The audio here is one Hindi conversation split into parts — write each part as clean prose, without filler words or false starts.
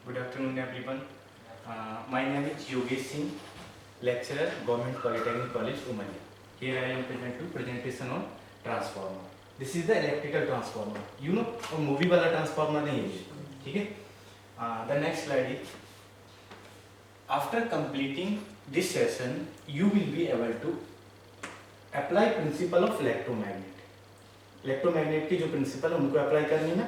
Good afternoon, everyone. My name is Yogesh Singh, lecturer, Government Polytechnic College, Umania. Here I am present to presentation on transformer. This is the electrical transformer. You know, a movie वाला transformer नहीं है ये, ठीक है? The next slide is. After completing this session, you will be able to apply principle of electromagnet. Electromagnet की जो प्रिंसिपल है उनको अप्लाई करनी है.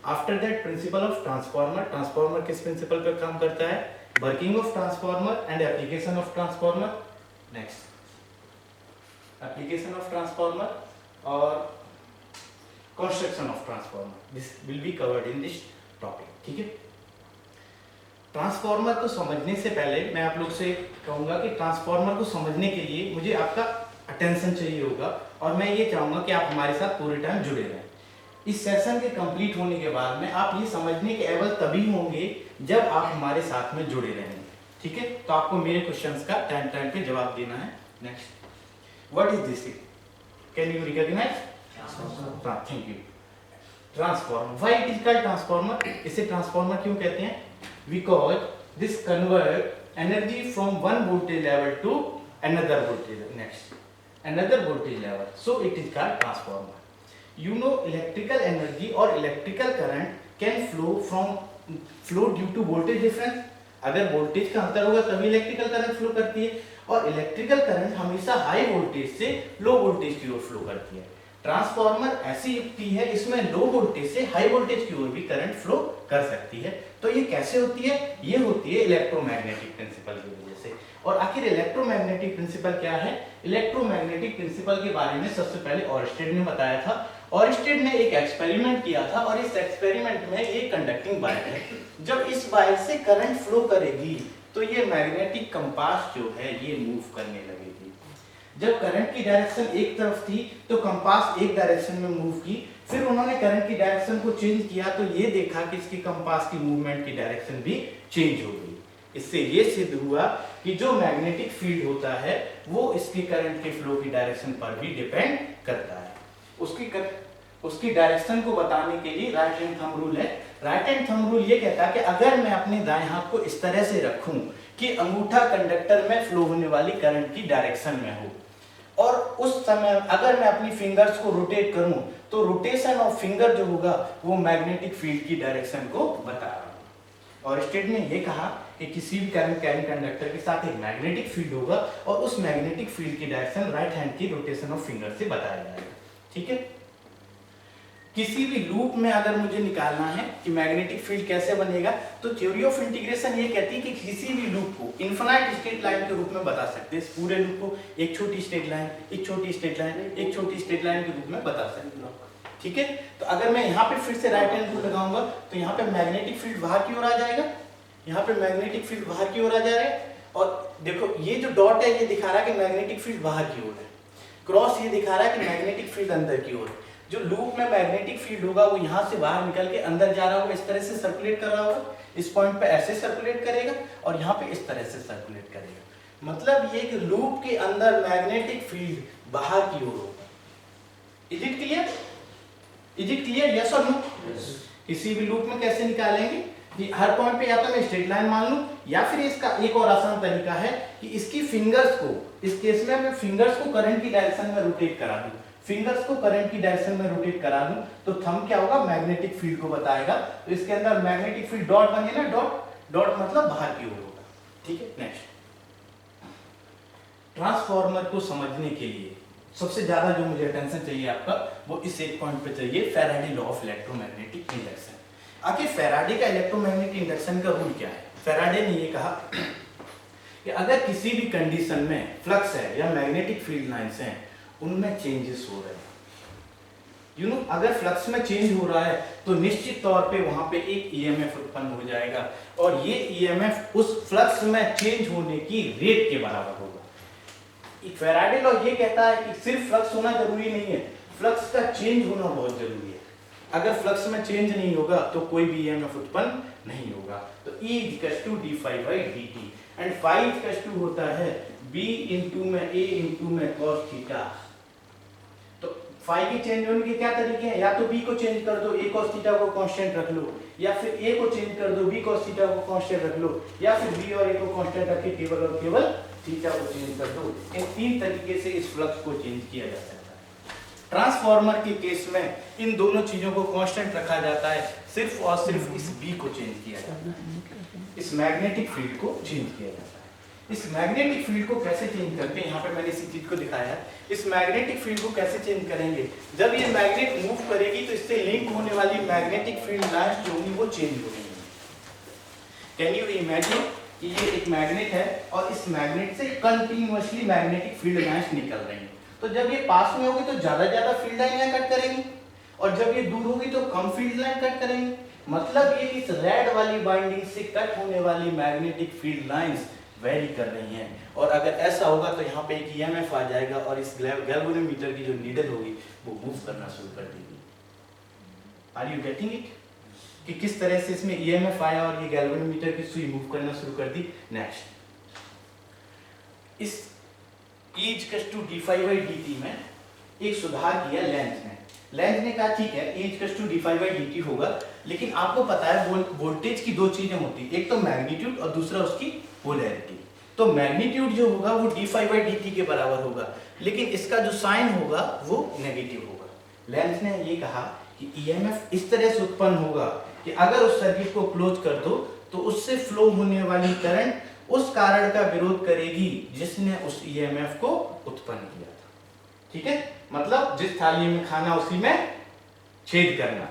After that principle of transformer. Transformer किस प्रिंसिपल पर काम करता है? Working of transformer and application of transformer. Next application of transformer और construction of transformer. This will be covered in this topic. ठीक है. ट्रांसफार्मर को समझने से पहले मैं आप लोग से कहूंगा कि ट्रांसफार्मर को समझने के लिए मुझे आपका अटेंशन चाहिए होगा और मैं ये चाहूंगा कि आप हमारे साथ पूरे टाइम जुड़े रहें. इस सेशन के कंप्लीट होने के बाद में आप ये समझने के एबल तभी होंगे जब आप हमारे साथ में जुड़े रहेंगे. ठीक है. तो आपको मेरे क्वेश्चंस का टाइम टाइम पे जवाब देना है. Next, what is this? Can you recognise? Thank you. Transformer. Why it is called transformer? इसे ट्रांसफार्मर क्यों कहते हैं? Because this convert energy from one voltage level to another voltage. Next, another voltage level, so it is called transformer. You know, electrical energy or electrical current can flow due to voltage difference. अगर वोल्टेज का अंतर होगा तभी इलेक्ट्रिकल करंट फ्लो करती है और इलेक्ट्रिकल करंट हमेशा हाई वोल्टेज से लो वोल्टेज की ओर फ्लो करती है. ट्रांसफार्मर ऐसी युक्ति है इसमें लो वोल्टेज से हाई वोल्टेज की ओर भी करंट फ्लो कर सकती है. तो ये कैसे होती है? ये होती है इलेक्ट्रोमैग्नेटिक प्रिंसिपल की वजह से. और आखिर इलेक्ट्रोमैग्नेटिक प्रिंसिपल क्या है? इलेक्ट्रोमैग्नेटिक प्रिंसिपल के बारे में सबसे पहले ऑरस्टेड ने बताया था. ऑरस्टेड ने एक एक्सपेरिमेंट किया था और इस एक्सपेरिमेंट में एक कंडक्टिंग वायर है. जब इस वायर से करंट फ्लो करेगी तो ये मैग्नेटिक कंपास जो है ये मूव करने लगेगी. जब करंट की डायरेक्शन एक तरफ थी तो कंपास एक डायरेक्शन में मूव की. फिर उन्होंने करंट की डायरेक्शन को चेंज किया तो ये देखा कि इसकी कंपास की मूवमेंट की डायरेक्शन भी चेंज हो गई. इससे ये सिद्ध हुआ कि जो मैग्नेटिक फील्ड होता है वो इसके करंट के फ्लो की डायरेक्शन पर भी डिपेंड करता है. उसकी डायरेक्शन को बताने के लिए राइट हैंड थंब रूल है. राइट हैंड थंब रूल ये कहता है कि अगर मैं अपने दाएं हाथ को इस तरह से रखूं कि अंगूठा कंडक्टर में फ्लो होने वाली करंट की डायरेक्शन में हो और उस समय अगर मैं अपनी फिंगर्स को रोटेट करूं तो रोटेशन ऑफ फिंगर जो होगा वो मैग्नेटिक फील्ड की डायरेक्शन को बता रहा है. और स्टेट ने ये कहा कि किसी भी करंट कैरिंग कंडक्टर के साथ एक मैग्नेटिक फील्ड होगा और उस मैग्नेटिक फील्ड की डायरेक्शन राइट हैंड की रोटेशन ऑफ फिंगर से बताया जाएगा. ठीक है. किसी भी लूप में अगर मुझे निकालना है कि मैग्नेटिक फील्ड कैसे बनेगा तो थ्योरी ऑफ इंटीग्रेशन ये कहती है कि किसी भी लूप को इनफिनाइट स्ट्रेट लाइन के रूप में बता सकते हैं. इस पूरे लूप को एक छोटी स्ट्रेट लाइन, एक छोटी स्ट्रेट लाइन, एक छोटी स्ट्रेट लाइन के रूप में बता सकते हैं. ठीक है. तो अगर मैं यहाँ पे फिर से राइट हैंड रूल लगाऊंगा तो यहाँ पे मैग्नेटिक फील्ड बाहर की ओर आ जाएगा. यहाँ पे मैग्नेटिक फील्ड बाहर की ओर आ जाएगा और देखो ये जो डॉट है ये दिखा रहा है कि मैग्नेटिक फील्ड बाहर की ओर है. क्रॉस ये दिखा रहा है कि मैग्नेटिक फील्ड अंदर की ओर. जो लूप में मैग्नेटिक फील्ड होगा वो यहाँ से बाहर निकल के अंदर जा रहा होगा, इस तरह से सर्कुलेट कर रहा होगा. इस पॉइंट पे ऐसे सर्कुलेट करेगा और यहाँ पे इस तरह से सर्कुलेट करेगा. मतलब ये कि लूप के अंदर मैग्नेटिक फील्ड बाहर की ओर होगा. Is it clear? Is it clear? Yes और नो? किसी भी लूप में कैसे निकालेंगे कि हर पॉइंट पे या तो मैं स्ट्रेट लाइन मान लूं या फिर इसका एक और आसान तरीका है कि इसकी फिंगर्स को, इस केस में मैं फिंगर्स को करंट की डायरेक्शन में रोटेट करा दूं. फिंगर्स को करंट की डायरेक्शन में रोटेट करा दूं तो थंब क्या होगा? मैग्नेटिक फील्ड को बताएगा. तो इसके अंदर मैग्नेटिक फील्ड डॉट बने ना, डॉट डॉट मतलब बाहर की ओर होगा. ठीक है. नेक्स्ट, ट्रांसफार्मर को समझने के लिए सबसे ज्यादा जो मुझे अटेंशन चाहिए आपका वो इस एक पॉइंट पे चाहिए, Faraday law of electromagnetic induction. आखिर फैराडे का इलेक्ट्रोमैग्नेटिक इंडक्शन का रूल क्या है? फैराडे ने ये कहा कि अगर किसी भी कंडीशन में फ्लक्स है या मैग्नेटिक फील्ड लाइंस हैं उनमें चेंजेस हो रहे हैं. यू नो, अगर फ्लक्स में चेंज हो रहा है तो निश्चित तौर पे वहां पे एक ईएमएफ उत्पन्न हो जाएगा और ये ईएमएफ उस फ्लक्स में चेंज होने की रेट के बराबर होगा. फैराडे लॉ ये कहता है कि सिर्फ फ्लक्स होना जरूरी नहीं है, फ्लक्स का चेंज होना बहुत जरूरी है. अगर फ्लक्स में चेंज नहीं होगा तो कोई भी ईएमएफ उत्पन्न नहीं होगा. तो E d∅dt एंड φ होता है B * में A * में cos थीटा. तो फाई के चेंज होने के क्या तरीके हैं, या तो बी को चेंज कर दो, ए cos थीटा को कांस्टेंट रख लो, या फिर ए को चेंज कर दो, बी cos थीटा को कांस्टेंट रख लो, या फिर बी और ए को कांस्टेंट रख के केवल और केवल थीटा को चेंज कर दो। इन तीन तरीके से इस फ्लक्स को चेंज किया जा सकता है। ट्रांसफार्मर के केस में इन दोनों चीजों को कांस्टेंट रखा जाता है, सिर्फ और सिर्फ इस बी को चेंज किया जाता है, इस मैग्नेटिक फील्ड को चेंज किया जाता है। इस मैग्नेटिक फील्ड को कैसे चेंज करते हैं, यहाँ पे मैंने इसी चीज को दिखाया है। इस मैग्नेटिक फील्ड को कैसे चेंज करेंगे, जब ये मैग्नेट मूव करेगी तो इससे लिंक होने वाली मैग्नेटिक फील्ड लाइंस जो होंगी वो चेंज हो जाएंगी। कैन यू इमेजिन कि ये एक मैग्नेट है और इस मैग्नेट से कंटिन्यूअसली मैग्नेटिक फील्ड लाइंस निकल रही हैं। तो जब ये पास में होगी तो ज्यादा फील्ड लाइन कट करेंगी, और जब ये दूर होगी तो कम फील्ड लाइन कट करेंगी। मतलब ये इस रेड वाली बाइंडिंग से कट होने वाली मैग्नेटिक फील्ड लाइंस वेरी कर रही हैं, और अगर ऐसा होगा तो यहाँ पे एक ईएमएफ आ जाएगा और इस गैल्वेनोमीटर की जो नीडल होगी वो मूव करना शुरू कर देगी। आर यू गेटिंग इट कि किस तरह से इसमें ईएमएफ आया और ये गैल्वेनोमीटर की सुई मूव करना शुरू कर दी। नेक्स्ट, इस E = d∅dt में एक सुधार किया लेंज ने कहा ठीक है E = d∅dt होगा, लेकिन आपको पता है वोल्टेज की दो चीजें होती है, एक तो मैग्नीट्यूड और दूसरा उसकी पोलैरिटी। तो मैग्नीट्यूड जो होगा वो d∅dt के बराबर होगा, लेकिन इसका जो साइन होगा वो नेगेटिव होगा। लेंज ने ये कहा कि ईएमएफ इस तरह से उत्पन्न होगा कि अगर उस सर्किट को क्लोज कर दो तो उससे फ्लो होने वाली करंट उस कारण का विरोध करेगी जिसने उस ईएमएफ को उत्पन्न किया था। ठीक है, मतलब जिस थाली में खाना उसी में छेद करना।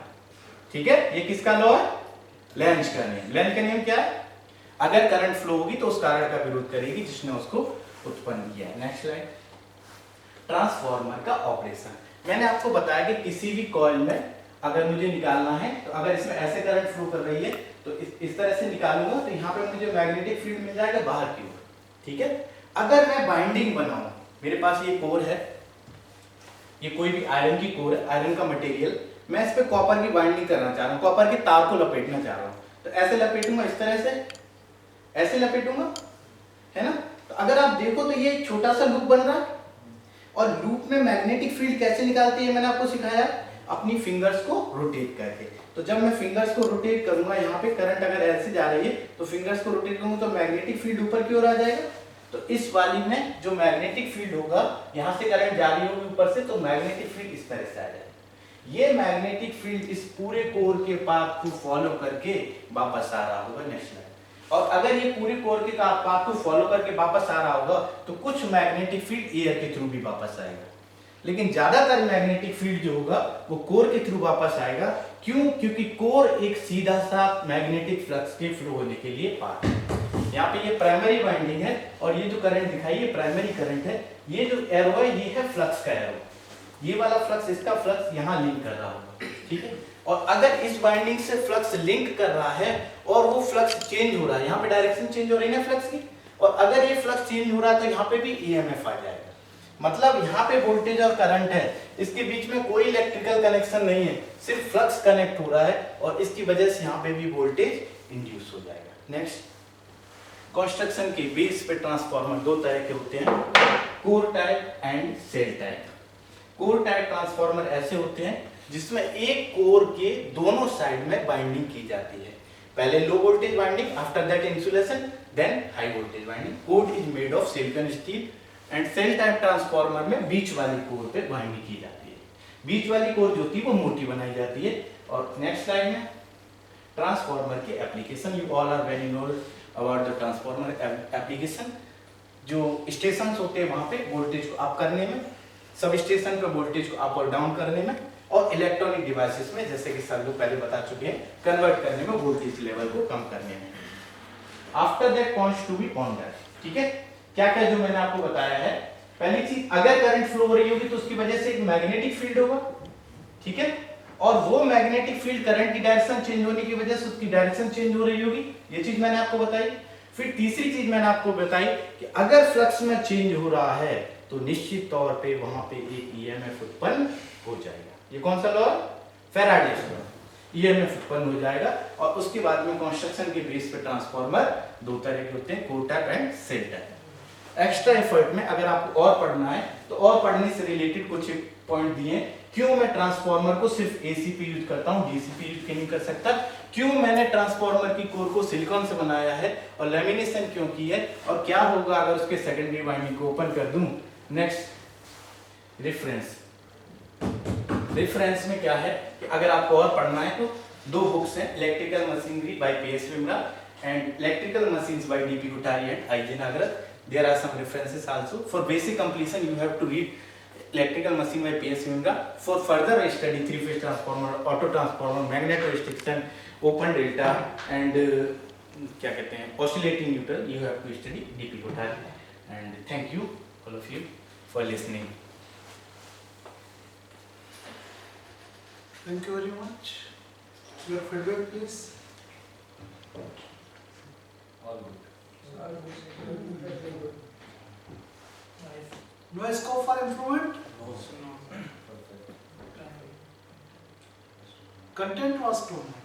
ठीक है, ये किसका लॉ है, लेंज का नियम। लेंज का नियम क्या है, अगर करंट फ्लो होगी तो उस कारण का विरोध करेगी जिसने उसको उत्पन्न किया है। नेक्स्ट स्लाइड, ट्रांसफार्मर का ऑपरेशन। मैंने आपको बताया कि किसी भी कॉइल में अगर मुझे निकालना है तो अगर इसमें ऐसे करंट फ्लो कर रही है तो इस तरह से निकालूंगा तो यहाँ पे मुझे मैग्नेटिक फील्ड मिल जाएगा बाहर की ओर। ठीक है, अगर मैं बाइंडिंग बनाऊं, मेरे पास ये कोर है, ये कोई भी आयरन की कोर है, आयरन का मटेरियल, मैं इस पे कॉपर की बाइंडिंग करना चाह रहा हूँ, कॉपर के तार को लपेटना चाह रहा हूँ, तो ऐसे लपेटूंगा, इस तरह से ऐसे लपेटूंगा, है ना। तो अगर आप देखो तो ये छोटा सा लूप बन रहा है, और लूप में मैग्नेटिक फील्ड कैसे निकालती है मैंने आपको सिखाया, अपनी फिंगर्स को रोटेट करके। तो जब मैं फिंगर्स को रोटेट करूंगा, यहाँ पे करंट अगर ऐसे जा रही है तो फिंगर्स को रोटेट करूंगा तो मैग्नेटिक फील्ड ऊपर की ओर आ जाएगा। तो इस वाली में जो मैग्नेटिक फील्ड होगा, यहाँ से करंट जा रही होगी ऊपर से, तो मैग्नेटिक फील्ड इस तरह से आ जाएगा। ये मैग्नेटिक फील्ड इस पूरे कोर के पाथ को फॉलो करके वापस आ रहा होगा। नेक्स्ट स्लाइड, और अगर ये पूरे कोर के पाथ को फॉलो करके वापस आ रहा होगा तो कुछ मैग्नेटिक फील्ड एयर के थ्रू भी वापस आएगा, लेकिन ज्यादातर मैग्नेटिक फील्ड जो होगा वो कोर के थ्रू वापस आएगा। क्यों? क्योंकि कोर एक सीधा सा मैग्नेटिक फ्लक्स के फ्लो होने के लिए पाथ है। यहाँ पे ये प्राइमरी वाइंडिंग है और ये जो करंट दिखाई है प्राइमरी करंट है, ये जो एरो है ये है फ्लक्स का एरो, ये वाला फ्लक्स, इसका फ्लक्स यहाँ लिंक कर रहा होगा। ठीक है, और अगर इस बाइंडिंग से फ्लक्स लिंक कर रहा है और वो फ्लक्स चेंज हो रहा है, यहाँ पे डायरेक्शन चेंज हो रही है ना फ्लक्स की, और अगर ये फ्लक्स चेंज हो रहा है तो यहाँ पे भी ईएमएफ आ जाएगा। मतलब यहाँ पे वोल्टेज और करंट है, इसके बीच में कोई इलेक्ट्रिकल कनेक्शन नहीं है, सिर्फ फ्लक्स कनेक्ट हो रहा है और इसकी वजह से यहाँ पे भी वोल्टेज इंड्यूस हो जाएगा। नेक्स्ट, कंस्ट्रक्शन के बेस पे ट्रांसफार्मर दो तरह के होते हैं, core type and shell type. Core type transformer ऐसे होते हैं जिसमें एक कोर के दोनों साइड में बाइंडिंग की जाती है, पहले low voltage winding, after that insulation, then high voltage winding. Core is made of silicon steel and shell type transformer में बीच वाली कोर पे बाइंडिंग की जाती है, बीच वाली कोर जो होती है वो मोटी बनाई जाती है। और नेक्स्ट स्लाइड में ट्रांसफार्मर के application, you all are very know about the transformer application. जो स्टेशंस होते हैं वहां पे वोल्टेज को अप करने में, सब स्टेशन पे वोल्टेज को अप और डाउन करने में, और इलेक्ट्रॉनिक डिवाइसेस में, जैसे कि सर लोग पहले बता चुके हैं, कन्वर्ट करने में, वोल्टेज लेवल को कम करने में। After that points to be ponder. ठीक है, क्या क्या जो मैंने आपको बताया है, पहली चीज, अगर करंट फ्लो हो रही होगी तो उसकी वजह से एक मैग्नेटिक फील्ड होगा। ठीक है, और वो मैग्नेटिक फील्ड करंट की डायरेक्शन चेंज होने की वजह से उसकी डायरेक्शन चेंज हो रही होगी, ये चीज मैंने आपको बताई। फिर तीसरी चीज मैंने आपको बताई कि अगर फ्लक्स में चेंज हो रहा है तो निश्चित तौर पे वहां पे एक ईएमएफ उत्पन्न हो जाएगा। ये कौन सा लॉ है? Faraday's law. ईएमएफ उत्पन्न हो जाएगा। और उसके बाद में कंस्ट्रक्शन के बेस पे ट्रांसफार्मर दो तरह के होते हैं, core type and shell type. Extra effort में अगर आपको और पढ़ना है तो और पढ़ने से रिलेटेड कुछ पॉइंट दिए हैं। क्यों मैं ट्रांसफार्मर को सिर्फ एसी पे यूज करता हूँ, डीसी पे यूज क्यों नहीं कर सकता, क्यों मैंने ट्रांसफार्मर की कोर को सिलिकॉन से बनाया है और लेमिनेशन क्यों की है, और क्या होगा अगर उसके सेकेंडरी वाइंडिंग को ओपन कर दूं। Next reference. रेफरेंस में क्या है कि अगर आपको और पढ़ना है तो दो बुक्स हैं, electrical machinery by P S Vimala and electrical machines by D P Kothari and I J Nagrath. There are some references also. For basic completion, you have to read electrical machine by P.S. Vimla. For further study, three-phase transformer, auto transformer, magneto restriction, open delta, and क्या कहते हैं oscillating neutral, you have to study D.P. Kothari. And thank you all of you for listening. Thank you very much. Your feedback, please. All good. No scope for improvement? No, sir. Perfect. Content was too much.